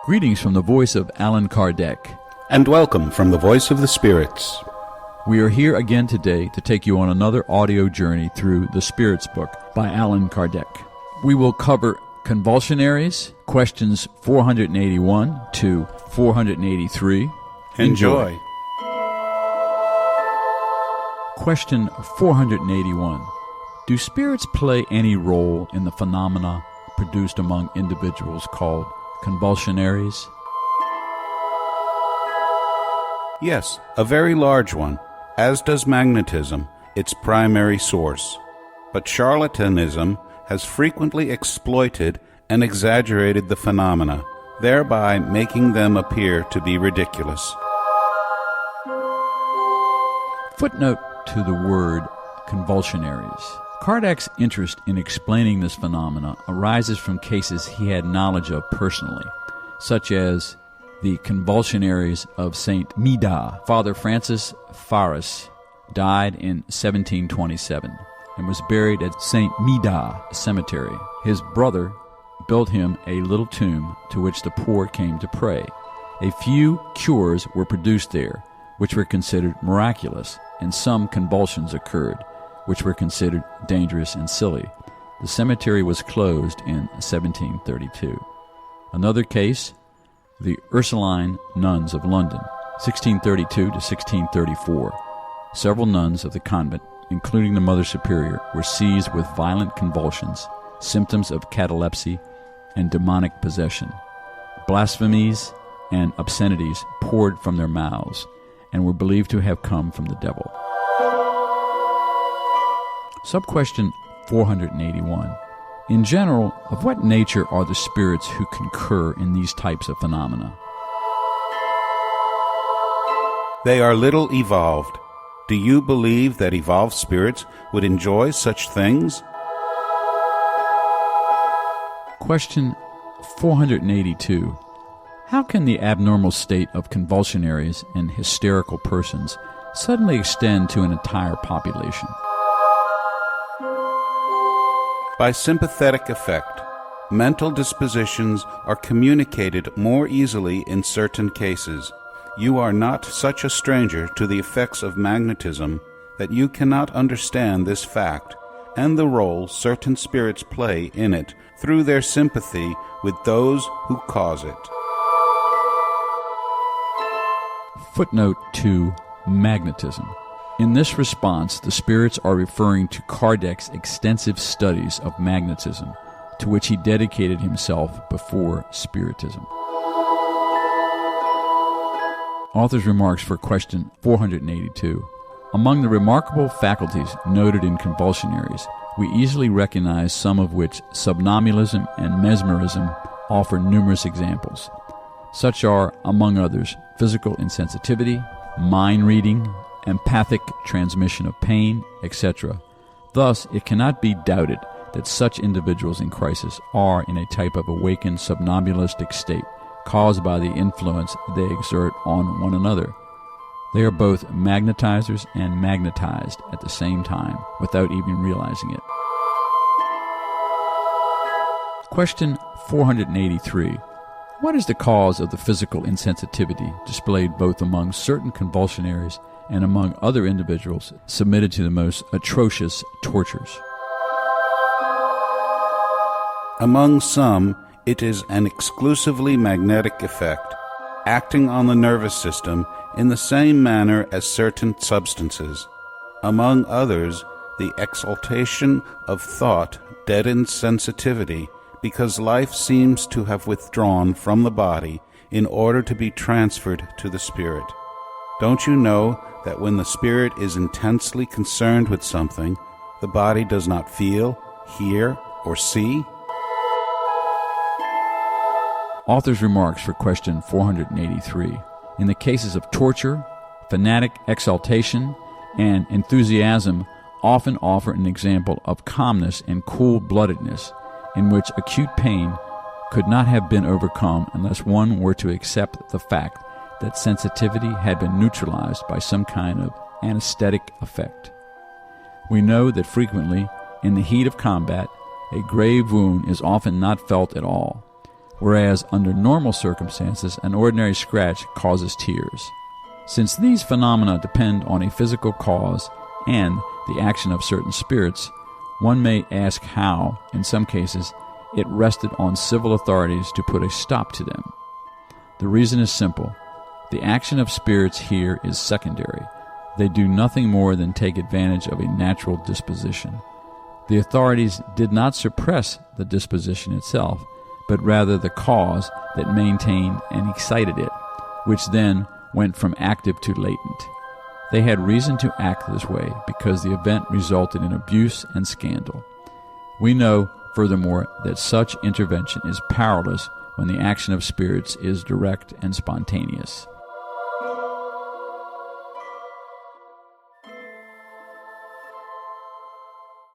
Greetings from the voice of Allan Kardec. And welcome from the voice of the spirits. We are here again today to take you on another audio journey through The Spirits Book by Allan Kardec. We will cover convulsionaries, questions 481 to 483. Enjoy. Question 481. Do spirits play any role in the phenomena produced among individuals called convulsionaries? Yes, a very large one, as does magnetism, its primary source. But charlatanism has frequently exploited and exaggerated the phenomena, thereby making them appear to be ridiculous. Footnote to the word convulsionaries. Kardec's interest in explaining this phenomena arises from cases he had knowledge of personally, such as the convulsionaries of St. Mida. Father Francis Faris died in 1727 and was buried at St. Mida Cemetery. His brother built him a little tomb to which the poor came to pray. A few cures were produced there, which were considered miraculous, and some convulsions occurred, which were considered dangerous and silly. The cemetery was closed in 1732. Another case, the Ursuline nuns of London, 1632 to 1634. Several nuns of the convent, including the Mother Superior, were seized with violent convulsions, symptoms of catalepsy, and demonic possession. Blasphemies and obscenities poured from their mouths and were believed to have come from the devil. Sub-question 481. In general, of what nature are the spirits who concur in these types of phenomena? They are little evolved. Do you believe that evolved spirits would enjoy such things? Question 482. How can the abnormal state of convulsionaries and hysterical persons suddenly extend to an entire population? By sympathetic effect, mental dispositions are communicated more easily in certain cases. You are not such a stranger to the effects of magnetism that you cannot understand this fact and the role certain spirits play in it through their sympathy with those who cause it. Footnote 2. Magnetism. In this response, the spirits are referring to Kardec's extensive studies of magnetism, to which he dedicated himself before Spiritism. Author's remarks for question 482. Among the remarkable faculties noted in convulsionaries, we easily recognize some of which somnambulism and mesmerism offer numerous examples. Such are, among others, physical insensitivity, mind reading, empathic transmission of pain, etc. Thus, it cannot be doubted that such individuals in crisis are in a type of awakened somnambulistic state caused by the influence they exert on one another. They are both magnetizers and magnetized at the same time without even realizing it. Question 483. What is the cause of the physical insensitivity displayed both among certain convulsionaries and among other individuals submitted to the most atrocious tortures? Among some, it is an exclusively magnetic effect, acting on the nervous system in the same manner as certain substances. Among others, the exaltation of thought deadens sensitivity because life seems to have withdrawn from the body in order to be transferred to the spirit. Don't you know that when the spirit is intensely concerned with something, the body does not feel, hear, or see? Author's remarks for question 483. In the cases of torture, fanatic exaltation, and enthusiasm often offer an example of calmness and cool-bloodedness in which acute pain could not have been overcome unless one were to accept the fact that sensitivity had been neutralized by some kind of anesthetic effect. We know that frequently, in the heat of combat, a grave wound is often not felt at all. whereas under normal circumstances, an ordinary scratch causes tears. Since these phenomena depend on a physical cause and the action of certain spirits, one may ask how, in some cases, it rested on civil authorities to put a stop to them. The reason is simple. The action of spirits here is secondary. They do nothing more than take advantage of a natural disposition. The authorities did not suppress the disposition itself, but rather the cause that maintained and excited it, which then went from active to latent. They had reason to act this way because the event resulted in abuse and scandal. We know, furthermore, that such intervention is powerless when the action of spirits is direct and spontaneous.